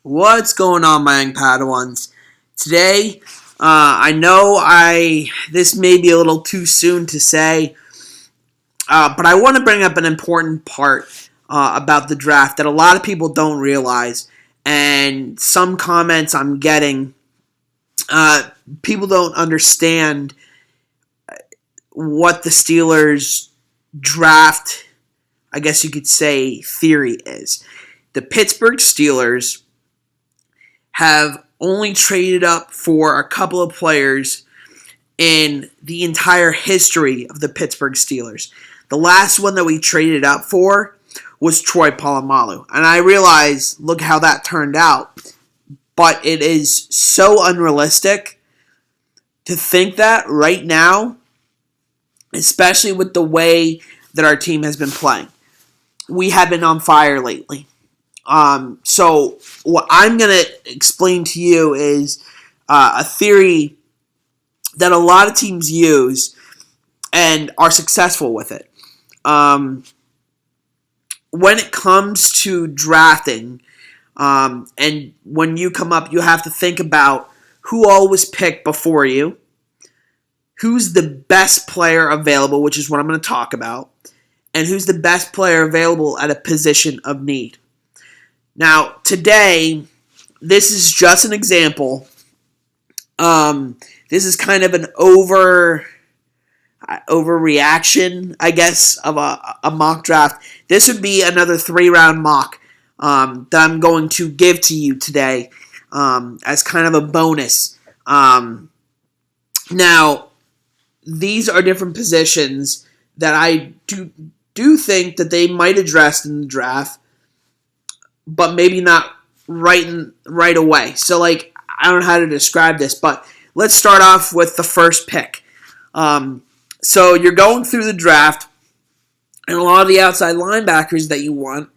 What's going on, my young Padawans? Today, I know this may be a little too soon to say, but I want to bring up an important part about the draft that a lot of people don't realize, and some comments I'm getting, people don't understand what the Steelers draft, I guess you could say, theory is. The Pittsburgh Steelers have only traded up for a couple of players in the entire history of the Pittsburgh Steelers. The last one that we traded up for was Troy Polamalu. And I realize, look how that turned out. But it is so unrealistic to think that right now, especially with the way that our team has been playing. We have been on fire lately. So what I'm going to explain to you is a theory that a lot of teams use and are successful with it. When it comes to drafting, and when you come up, you have to think about who all was picked before you, who's the best player available, which is what I'm going to talk about, and who's the best player available at a position of need. Now, today, this is just an example. This is kind of an overreaction, I guess, of a mock draft. This would be another 3-round mock that I'm going to give to you today as kind of a bonus. Now, these are different positions that I do think that they might address in the draft, but maybe not right away. So, I don't know how to describe this, but let's start off with the first pick. So you're going through the draft, and a lot of the outside linebackers that you want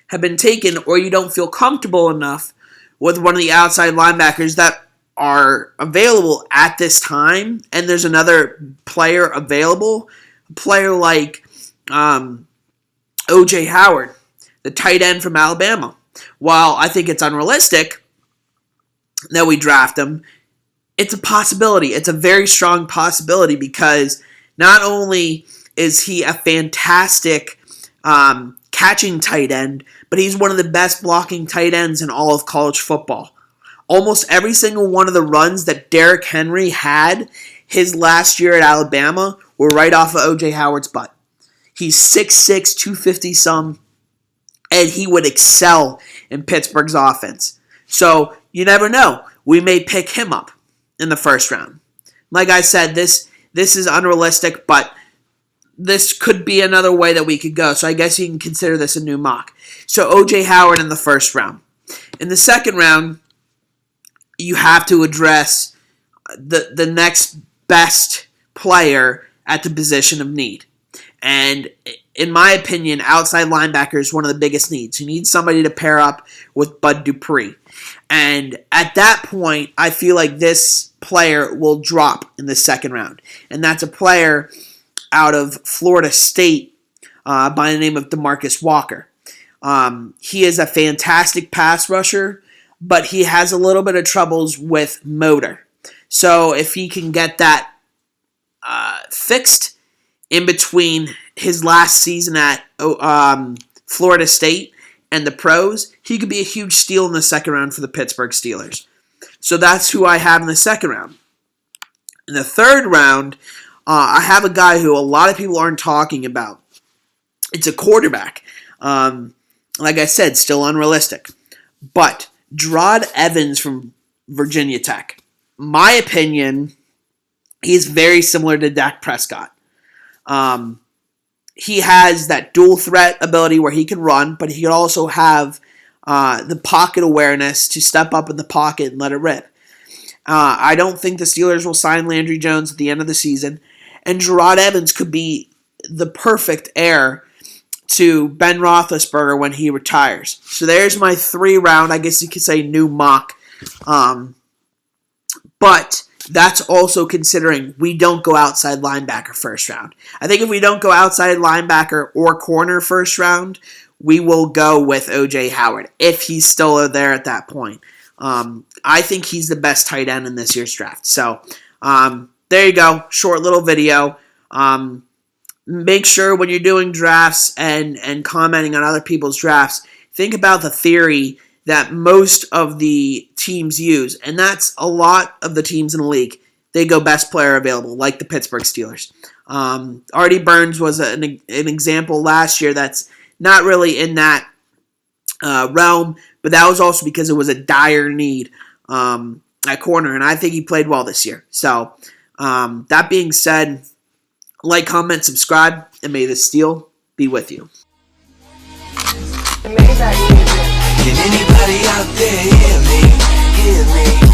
have been taken, or you don't feel comfortable enough with one of the outside linebackers that are available at this time, and there's another player available, a player like O.J. Howard, the tight end from Alabama. While I think it's unrealistic that we draft him, it's a possibility. It's a very strong possibility because not only is he a fantastic catching tight end, but he's one of the best blocking tight ends in all of college football. Almost every single one of the runs that Derrick Henry had his last year at Alabama were right off of O.J. Howard's butt. He's 6'6", 250-some, and he would excel in Pittsburgh's offense. So you never know. We may pick him up in the first round. Like I said, this is unrealistic, but this could be another way that we could go. So I guess you can consider this a new mock. So O.J. Howard in the first round. In the second round, you have to address the next best player at the position of need. And in my opinion, outside linebacker is one of the biggest needs. You need somebody to pair up with Bud Dupree. And at that point, I feel like this player will drop in the second round. And that's a player out of Florida State by the name of DeMarcus Walker. He is a fantastic pass rusher, but he has a little bit of troubles with motor. So if he can get that fixed in between his last season at Florida State and the pros, he could be a huge steal in the second round for the Pittsburgh Steelers. So that's who I have in the second round. In the third round, I have a guy who a lot of people aren't talking about. It's a quarterback. Like I said, still unrealistic. But Gerard Evans from Virginia Tech. My opinion, he's very similar to Dak Prescott. He has that dual threat ability where he can run, but he can also have the pocket awareness to step up in the pocket and let it rip. I don't think the Steelers will sign Landry Jones at the end of the season, and Gerard Evans could be the perfect heir to Ben Roethlisberger when he retires. So there's my 3-round, I guess you could say, new mock. But that's also considering we don't go outside linebacker first round. I think if we don't go outside linebacker or corner first round, we will go with O.J. Howard if he's still there at that point. I think he's the best tight end in this year's draft. So there you go. Short little video. Make sure when you're doing drafts and commenting on other people's drafts, think about the theory that most of the teams use, and that's a lot of the teams in the league. They go best player available, like the Pittsburgh Steelers. Artie Burns was an example last year that's not really in that realm, but that was also because it was a dire need at corner, and I think he played well this year. So that being said, like, comment, subscribe, and may the steel be with you. Can anybody out there hear me? Hear me?